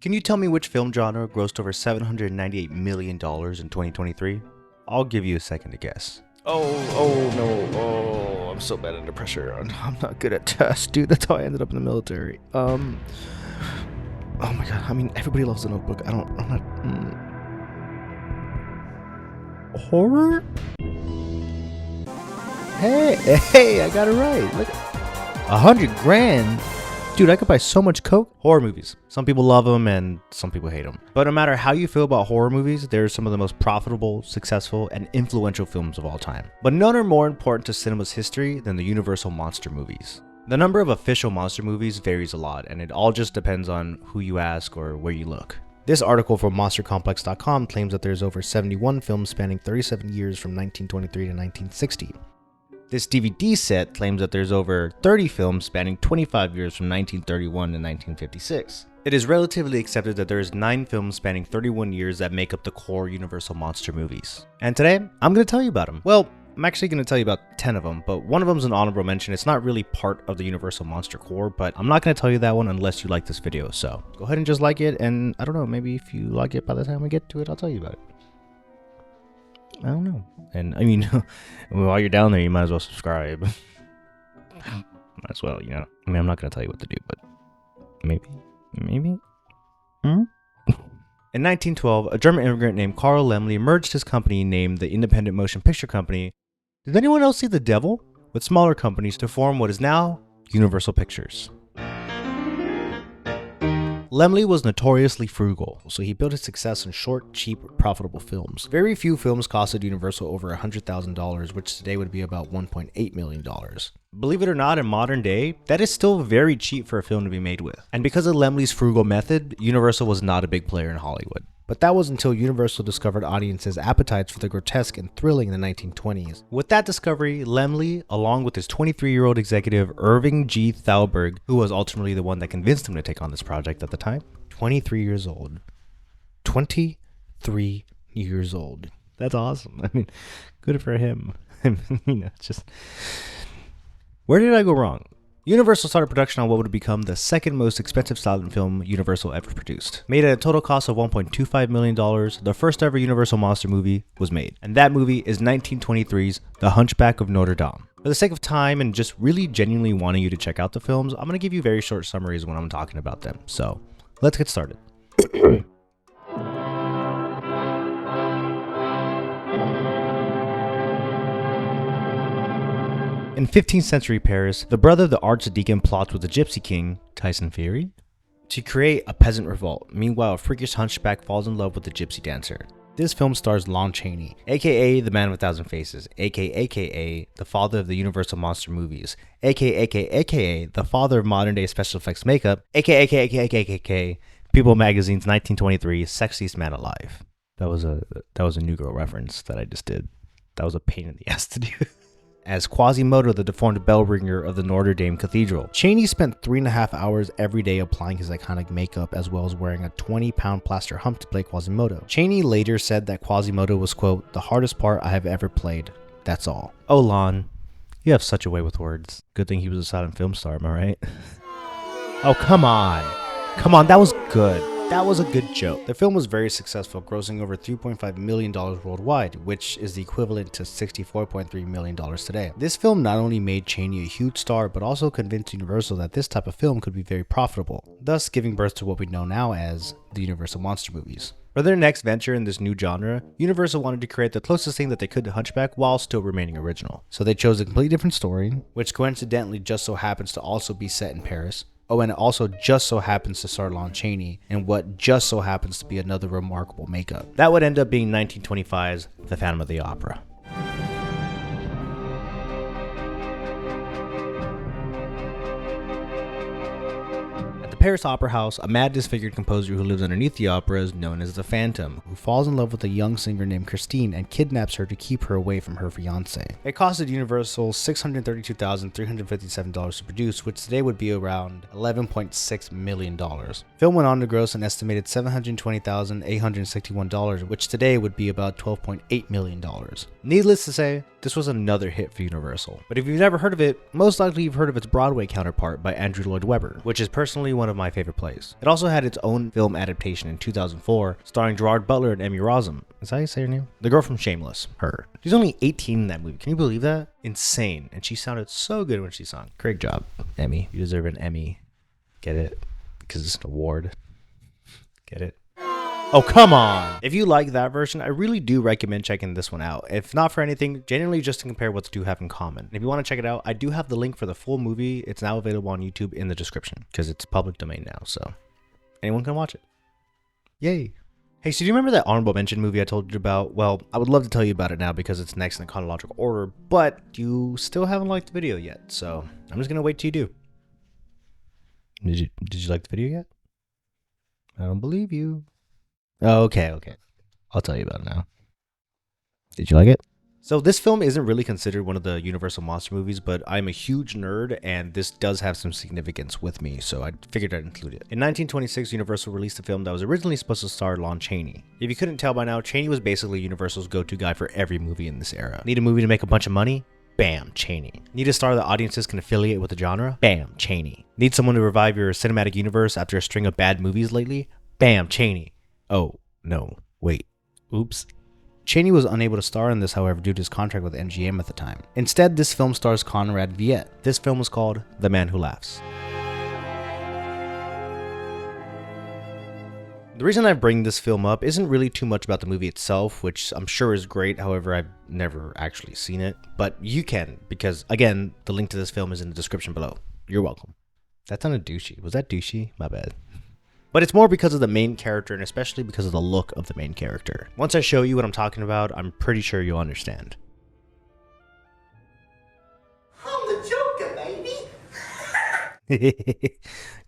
Can you tell me which film genre grossed over $798 million in 2023? I'll give you a second to guess. Oh no, I'm so bad under pressure. I'm not good at tests, dude. That's how I ended up in the military. Oh my god, I mean, everybody loves The Notebook. I'm not... Horror? Hey, I got it right. Look, $100,000. Dude, I could buy so much Coke. Horror movies. Some people love them and some people hate them. But no matter how you feel about horror movies, they're some of the most profitable, successful, and influential films of all time. But none are more important to cinema's history than the Universal monster movies. The number of official monster movies varies a lot, and it all just depends on who you ask or where you look. This article from MonsterComplex.com claims that there's over 71 films spanning 37 years from 1923 to 1960. This DVD set claims that there's over 30 films spanning 25 years from 1931 to 1956. It is relatively accepted that there's 9 films spanning 31 years that make up the core Universal monster movies. And today, I'm going to tell you about them. Well, I'm actually going to tell you about 10 of them, but one of them is an honorable mention. It's not really part of the Universal monster core, but I'm not going to tell you that one unless you like this video. So go ahead and just like it, and I don't know, maybe if you like it by the time we get to it, I'll tell you about it. I don't know. And I mean, while you're down there, you might as well subscribe. Might as well, you know. I mean, I'm not going to tell you what to do, but maybe. In 1912, a German immigrant named Karl Laemmle merged his company named the Independent Motion Picture Company. Did anyone else see the devil? With smaller companies to form what is now Universal Pictures. Laemmle was notoriously frugal, so he built his success on short, cheap, profitable films. Very few films costed Universal over $100,000, which today would be about $1.8 million. Believe it or not, in modern day, that is still very cheap for a film to be made with. And because of Laemmle's frugal method, Universal was not a big player in Hollywood. But that was until Universal discovered audiences' appetites for the grotesque and thrilling in the 1920s. With that discovery, Laemmle, along with his 23-year-old executive Irving G. Thalberg, who was ultimately the one that convinced him to take on this project at the time, 23 years old. 23 years old. That's awesome. I mean, good for him. You know, it's just... Where did I go wrong? Universal started production on what would become the second most expensive silent film Universal ever produced. Made at a total cost of $1.25 million, the first ever Universal monster movie was made. And that movie is 1923's The Hunchback of Notre Dame. For the sake of time and just really genuinely wanting you to check out the films, I'm going to give you very short summaries when I'm talking about them. So, let's get started. In 15th century Paris, the brother of the archdeacon plots with the gypsy king, Tyson Fury, to create a peasant revolt. Meanwhile, a freakish hunchback falls in love with the gypsy dancer. This film stars Lon Chaney, aka the Man with a Thousand Faces, aka the father of the Universal monster movies, aka the father of modern day special effects makeup, aka People Magazine's 1923 Sexiest Man Alive. That was a New Girl reference that I just did. That was a pain in the ass to do. As Quasimodo, the deformed bell ringer of the Notre Dame Cathedral. Chaney spent 3.5 hours every day applying his iconic makeup, as well as wearing a 20-pound plaster hump to play Quasimodo. Chaney later said that Quasimodo was, quote, the hardest part I have ever played. That's all. Oh, Lon, you have such a way with words. Good thing he was a silent film star, am I right? Oh, come on. Come on, that was good. That was a good joke. The film was very successful, grossing over $3.5 million worldwide, which is the equivalent to $64.3 million today. This film not only made Chaney a huge star, but also convinced Universal that this type of film could be very profitable, thus giving birth to what we know now as the Universal monster movies. For their next venture in this new genre, Universal wanted to create the closest thing that they could to Hunchback while still remaining original. So they chose a completely different story, which coincidentally just so happens to also be set in Paris. Oh, and it also just so happens to star Lon Chaney, and what just so happens to be another remarkable makeup. That would end up being 1925's The Phantom of the Opera. Paris Opera House, a mad disfigured composer who lives underneath the opera is known as the Phantom, who falls in love with a young singer named Christine and kidnaps her to keep her away from her fiancé. It costed Universal $632,357 to produce, which today would be around $11.6 million. Film went on to gross an estimated $720,861, which today would be about $12.8 million. Needless to say, this was another hit for Universal. But if you've never heard of it, most likely you've heard of its Broadway counterpart by Andrew Lloyd Webber, which is personally one of of my favorite plays. It also had its own film adaptation in 2004, starring Gerard Butler and Emmy Rossum. Is that how you say her name? The girl from Shameless. Her. She's only 18 in that movie. Can you believe that? Insane. And she sounded so good when she sung. Great job, Emmy. You deserve an Emmy. Get it? Because it's an award. Get it? Oh, come on. If you like that version, I really do recommend checking this one out. If not for anything, genuinely just to compare what the two have in common. If you want to check it out, I do have the link for the full movie. It's now available on YouTube in the description because it's public domain now, so anyone can watch it. Yay. Hey, so do you remember that honorable mention movie I told you about? Well, I would love to tell you about it now because it's next in chronological order, but you still haven't liked the video yet, so I'm just going to wait till you do. Did you like the video yet? I don't believe you. Oh, okay. I'll tell you about it now. Did you like it? So this film isn't really considered one of the Universal monster movies, but I'm a huge nerd and this does have some significance with me, so I figured I'd include it. In 1926, Universal released a film that was originally supposed to star Lon Chaney. If you couldn't tell by now, Chaney was basically Universal's go-to guy for every movie in this era. Need a movie to make a bunch of money? Bam, Chaney. Need a star that audiences can affiliate with the genre? Bam, Chaney. Need someone to revive your cinematic universe after a string of bad movies lately? Bam, Chaney. Oh, no. Wait. Oops. Chaney was unable to star in this, however, due to his contract with MGM at the time. Instead, this film stars Conrad Viet. This film was called The Man Who Laughs. The reason I bring this film up isn't really too much about the movie itself, which I'm sure is great, however, I've never actually seen it. But you can, because, again, the link to this film is in the description below. You're welcome. That sounded douchey. Was that douchey? My bad. But it's more because of the main character and especially because of the look of the main character. Once I show you what I'm talking about, I'm pretty sure you'll understand. I'm the Joker, baby!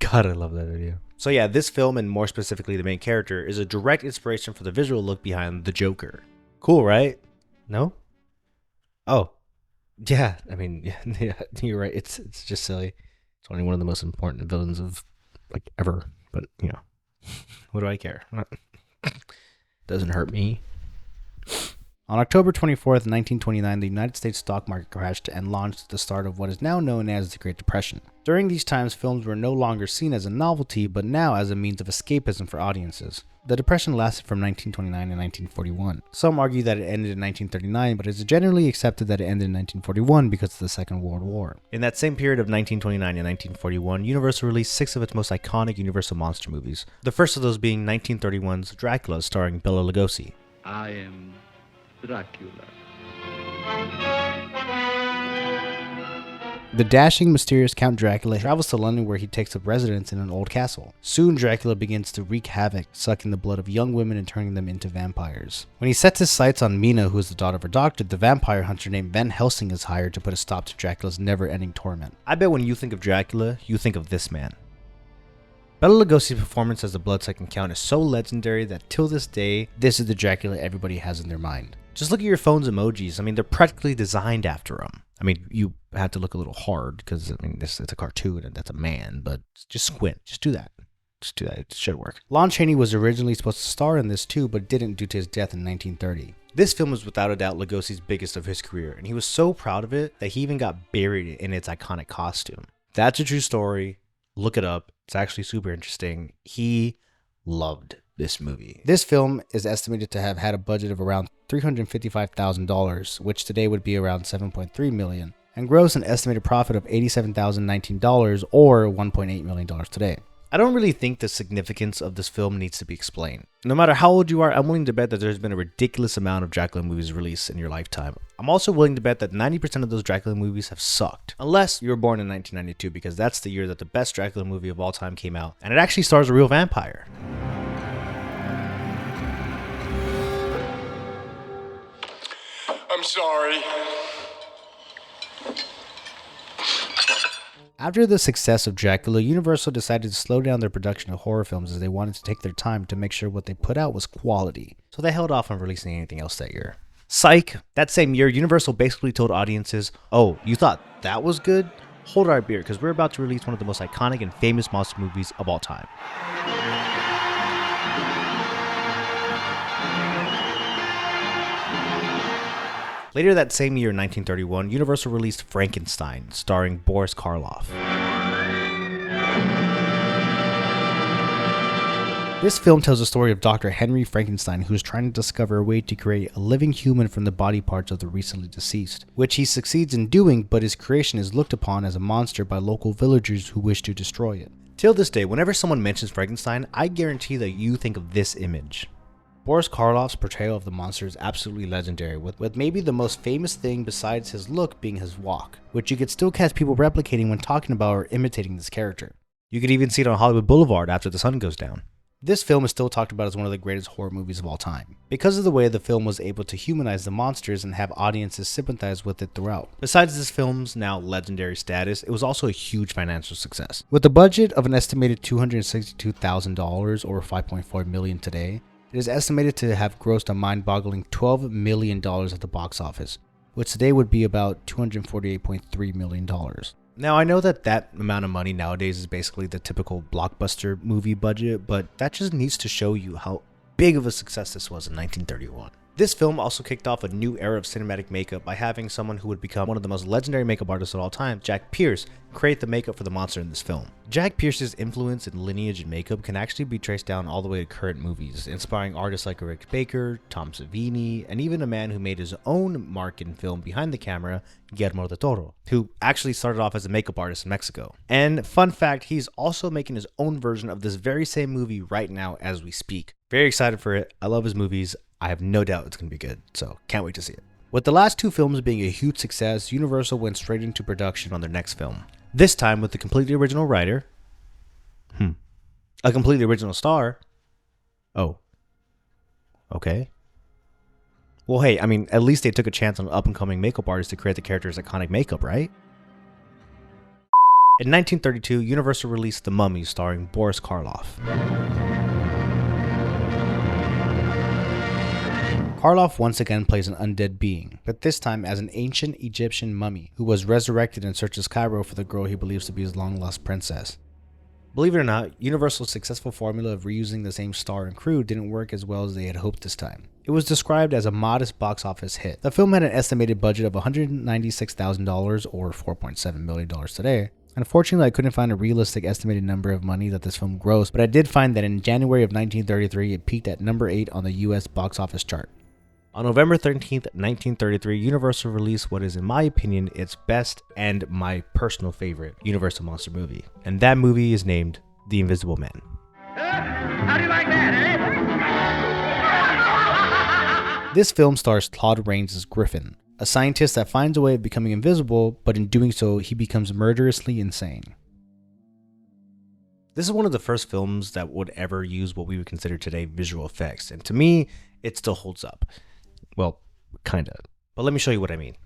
God, I love that video. So yeah, this film, and more specifically the main character, is a direct inspiration for the visual look behind the Joker. Cool, right? No? Oh. Yeah, I mean, yeah, you're right. It's just silly. It's only one of the most important villains of, like, ever. But, you know, what do I care? Doesn't hurt me. On October 24th, 1929, the United States stock market crashed and launched the start of what is now known as the Great Depression. During these times, films were no longer seen as a novelty, but now as a means of escapism for audiences. The Depression lasted from 1929 to 1941. Some argue that it ended in 1939, but it is generally accepted that it ended in 1941 because of the Second World War. In that same period of 1929 and 1941, Universal released 6 of its most iconic Universal monster movies. The first of those being 1931's Dracula, starring Bela Lugosi. I am Dracula. The dashing, mysterious Count Dracula travels to London where he takes up residence in an old castle. Soon, Dracula begins to wreak havoc, sucking the blood of young women and turning them into vampires. When he sets his sights on Mina, who is the daughter of a doctor, the vampire hunter named Van Helsing is hired to put a stop to Dracula's never-ending torment. I bet when you think of Dracula, you think of this man. Bela Lugosi's performance as the blood-sucking Count is so legendary that till this day, this is the Dracula everybody has in their mind. Just look at your phone's emojis. I mean, they're practically designed after him. I mean, you have to look a little hard because, I mean, it's a cartoon and that's a man, but just squint. Just do that. Just do that. It should work. Lon Chaney was originally supposed to star in this too, but didn't due to his death in 1930. This film was without a doubt Lugosi's biggest of his career, and he was so proud of it that he even got buried in its iconic costume. That's a true story. Look it up. It's actually super interesting. He loved this movie. This film is estimated to have had a budget of around $355,000, which today would be around $7.3 million, and gross an estimated profit of $87,019 or $1.8 million today. I don't really think the significance of this film needs to be explained. No matter how old you are, I'm willing to bet that there's been a ridiculous amount of Dracula movies released in your lifetime. I'm also willing to bet that 90% of those Dracula movies have sucked. Unless you were born in 1992, because that's the year that the best Dracula movie of all time came out, and it actually stars a real vampire. I'm sorry. After the success of Dracula, Universal decided to slow down their production of horror films as they wanted to take their time to make sure what they put out was quality. So they held off on releasing anything else that year. Psych! That same year, Universal basically told audiences, oh, you thought that was good? Hold our beer, because we're about to release one of the most iconic and famous monster movies of all time. Later that same year, in 1931, Universal released Frankenstein, starring Boris Karloff. This film tells the story of Dr. Henry Frankenstein, who is trying to discover a way to create a living human from the body parts of the recently deceased, which he succeeds in doing, but his creation is looked upon as a monster by local villagers who wish to destroy it. Till this day, whenever someone mentions Frankenstein, I guarantee that you think of this image. Boris Karloff's portrayal of the monster is absolutely legendary, with maybe the most famous thing besides his look being his walk, which you could still catch people replicating when talking about or imitating this character. You could even see it on Hollywood Boulevard after the sun goes down. This film is still talked about as one of the greatest horror movies of all time, because of the way the film was able to humanize the monsters and have audiences sympathize with it throughout. Besides this film's now legendary status, it was also a huge financial success. With a budget of an estimated $262,000 or $5.4 million today, it is estimated to have grossed a mind-boggling $12 million at the box office, which today would be about $248.3 million. Now, I know that amount of money nowadays is basically the typical blockbuster movie budget, but that just needs to show you how big of a success this was in 1931. This film also kicked off a new era of cinematic makeup by having someone who would become one of the most legendary makeup artists of all time, Jack Pierce, create the makeup for the monster in this film. Jack Pierce's influence and lineage in makeup can actually be traced down all the way to current movies, inspiring artists like Rick Baker, Tom Savini, and even a man who made his own mark in film behind the camera, Guillermo del Toro, who actually started off as a makeup artist in Mexico. And fun fact, he's also making his own version of this very same movie right now as we speak. Very excited for it. I love his movies. I have no doubt it's going to be good, so can't wait to see it. With the last two films being a huge success, Universal went straight into production on their next film. This time with a completely original writer. A completely original star. Oh. Okay. Well, hey, I mean, at least they took a chance on an up-and-coming makeup artist to create the character's iconic makeup, right? In 1932, Universal released The Mummy starring Boris Karloff. Karloff once again plays an undead being, but this time as an ancient Egyptian mummy who was resurrected and searches Cairo for the girl he believes to be his long-lost princess. Believe it or not, Universal's successful formula of reusing the same star and crew didn't work as well as they had hoped this time. It was described as a modest box office hit. The film had an estimated budget of $196,000 or $4.7 million today. Unfortunately, I couldn't find a realistic estimated number of money that this film grossed, but I did find that in January of 1933, it peaked at number 8 on the US box office chart. On November 13th, 1933, Universal released what is, in my opinion, its best and my personal favorite Universal monster movie. And that movie is named The Invisible Man. How do you like that, eh? This film stars Claude Rains as Griffin, a scientist that finds a way of becoming invisible, but in doing so, he becomes murderously insane. This is one of the first films that would ever use what we would consider today visual effects, and to me, it still holds up. Well, kinda. But let me show you what I mean.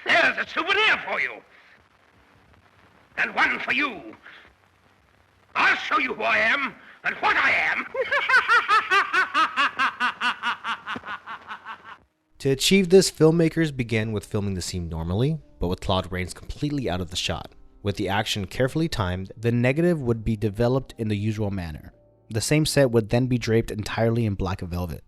There's a souvenir for you. And one for you. I'll show you who I am and what I am. To achieve this, filmmakers began with filming the scene normally, but with Claude Rains completely out of the shot. With the action carefully timed, the negative would be developed in the usual manner. The same set would then be draped entirely in black velvet,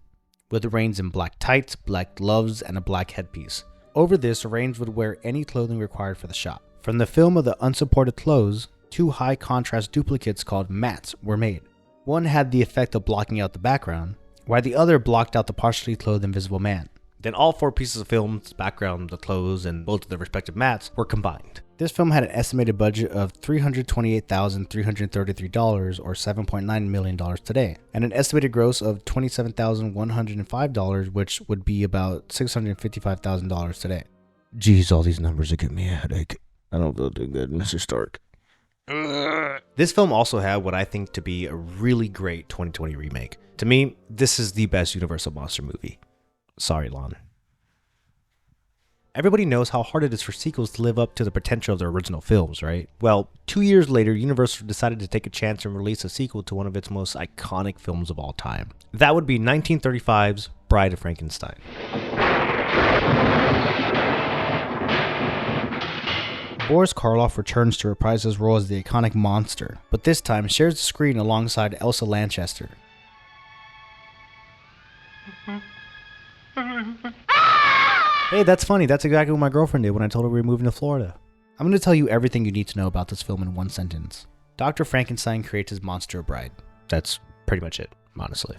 with Rains in black tights, black gloves, and a black headpiece. Over this, Rains would wear any clothing required for the shot. From the film of the unsupported clothes, two high contrast duplicates called mats were made. One had the effect of blocking out the background, while the other blocked out the partially clothed invisible man. Then all four pieces of film's background, the clothes, and both of the respective mats were combined. This film had an estimated budget of $328,333 or $7.9 million today, and an estimated gross of $27,105, which would be about $655,000 today. Jeez, all these numbers are giving me a headache. I don't feel too good, Mr. Stark. This film also had what I think to be a really great 2020 remake. To me, this is the best Universal monster movie. Sorry, Lon. Everybody knows how hard it is for sequels to live up to the potential of their original films, right? Well, 2 years later, Universal decided to take a chance and release a sequel to one of its most iconic films of all time. That would be 1935's Bride of Frankenstein. Boris Karloff returns to reprise his role as the iconic monster, but this time shares the screen alongside Elsa Lanchester. Hey, that's funny. That's exactly what my girlfriend did when I told her we were moving to Florida. I'm going to tell you everything you need to know about this film in one sentence. Dr. Frankenstein creates his monster bride. That's pretty much it, honestly.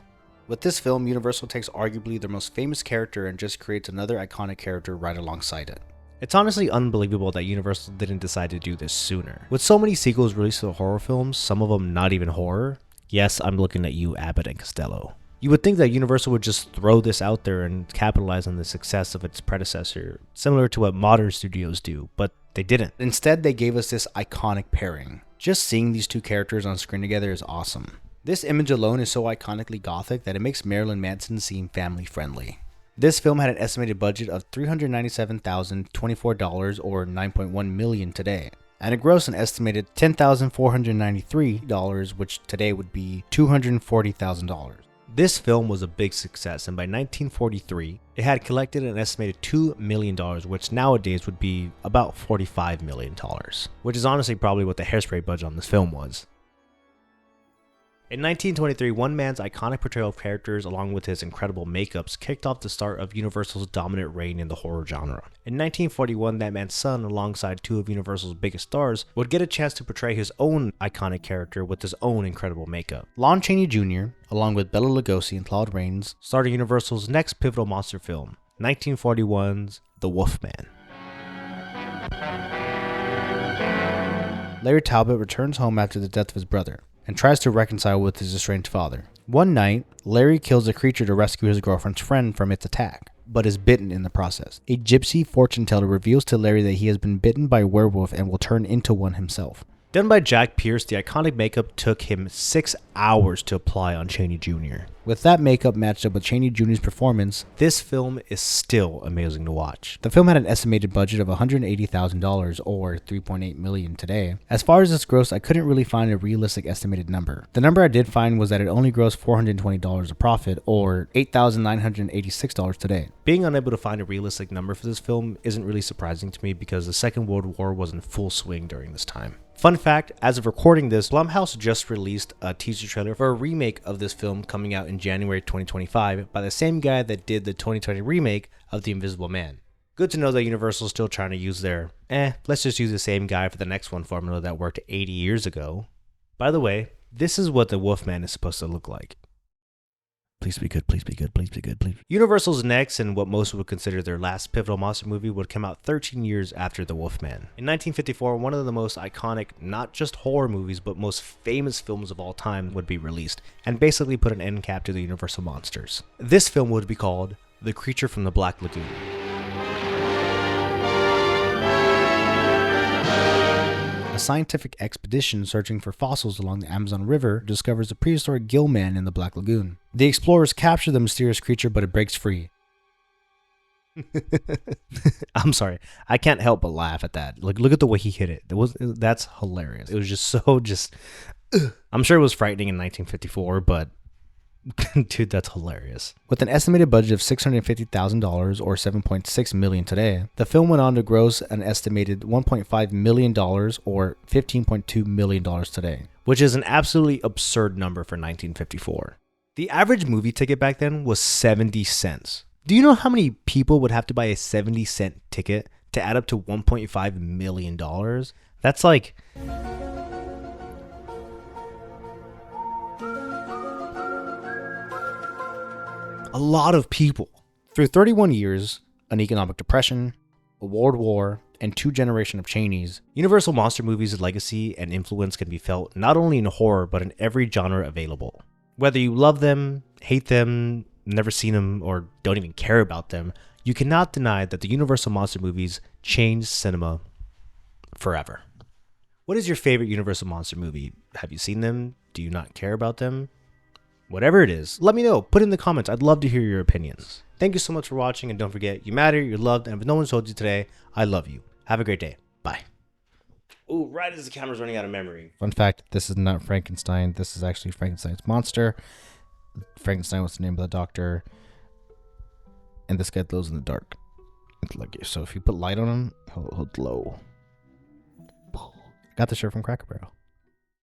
With this film, Universal takes arguably their most famous character and just creates another iconic character right alongside it. It's honestly unbelievable that Universal didn't decide to do this sooner. With so many sequels released to horror films, some of them not even horror. Yes, I'm looking at you, Abbott and Costello. You would think that Universal would just throw this out there and capitalize on the success of its predecessor, similar to what modern studios do, but they didn't. Instead, they gave us this iconic pairing. Just seeing these two characters on screen together is awesome. This image alone is so iconically gothic that it makes Marilyn Manson seem family friendly. This film had an estimated budget of $397,024 or $9.1 million today, and it grossed an estimated $10,493, which today would be $240,000. This film was a big success, and by 1943, it had collected an estimated $2 million, which nowadays would be about $45 million, which is honestly probably what the Hairspray budget on this film was. In 1923, one man's iconic portrayal of characters along with his incredible makeups kicked off the start of Universal's dominant reign in the horror genre. In 1941, that man's son, alongside two of Universal's biggest stars, would get a chance to portray his own iconic character with his own incredible makeup. Lon Chaney Jr., along with Bela Lugosi and Claude Rains, started Universal's next pivotal monster film, 1941's The Wolfman. Larry Talbot returns home after the death of his brother and tries to reconcile with his estranged father. One night, Larry kills a creature to rescue his girlfriend's friend from its attack, but is bitten in the process. A gypsy fortune teller reveals to Larry that he has been bitten by a werewolf and will turn into one himself. Done by Jack Pierce, the iconic makeup took him 6 hours to apply on Chaney Jr. With that makeup matched up with Chaney Jr.'s performance, this film is still amazing to watch. The film had an estimated budget of $180,000 or $3.8 million today. As far as its gross, I couldn't really find a realistic estimated number. The number I did find was that it only grossed $420 a profit or $8,986 today. Being unable to find a realistic number for this film isn't really surprising to me because the Second World War was in full swing during this time. Fun fact, as of recording this, Blumhouse just released a teaser trailer for a remake of this film coming out in January 2025 by the same guy that did the 2020 remake of The Invisible Man. Good to know that Universal is still trying to use their, let's just use the same guy for the next one formula that worked 80 years ago. By the way, this is what the Wolfman is supposed to look like. Please be good, please be good, please be good, please. Universal's next and what most would consider their last pivotal monster movie would come out 13 years after The Wolfman. In 1954, one of the most iconic, not just horror movies, but most famous films of all time would be released, and basically put an end cap to the Universal monsters. This film would be called The Creature from the Black Lagoon. A scientific expedition searching for fossils along the Amazon River discovers a prehistoric gill man in the Black Lagoon. The explorers capture the mysterious creature, but it breaks free. I'm sorry, I can't help but laugh at that. Like, look at the way he hit it. That's hilarious. It was just I'm sure it was frightening in 1954, but dude, that's hilarious. With an estimated budget of $650,000 or $7.6 million today, the film went on to gross an estimated $1.5 million or $15.2 million today, which is an absolutely absurd number for 1954. The average movie ticket back then was 70 cents. Do you know how many people would have to buy a 70-cent ticket to add up to $1.5 million? That's like... a lot of people. Through 31 years, an economic depression, a world war, and 2 generations of Cheneys, Universal monster movies' legacy and influence can be felt not only in horror but in every genre available. Whether you love them, hate them, never seen them, or don't even care about them, you cannot deny that the Universal monster movies changed cinema forever. What is your favorite Universal monster movie? Have you seen them? Do you not care about them? Whatever it is, let me know. Put it in the comments. I'd love to hear your opinions. Thank you so much for watching, and don't forget, you matter, you're loved, and if no one told you today, I love you. Have a great day. Bye. Ooh, right as the camera's running out of memory. Fun fact, this is not Frankenstein. This is actually Frankenstein's monster. Frankenstein was the name of the doctor. And this guy glows in the dark. It's lucky. So if you put light on him, he'll glow. Got the shirt from Cracker Barrel.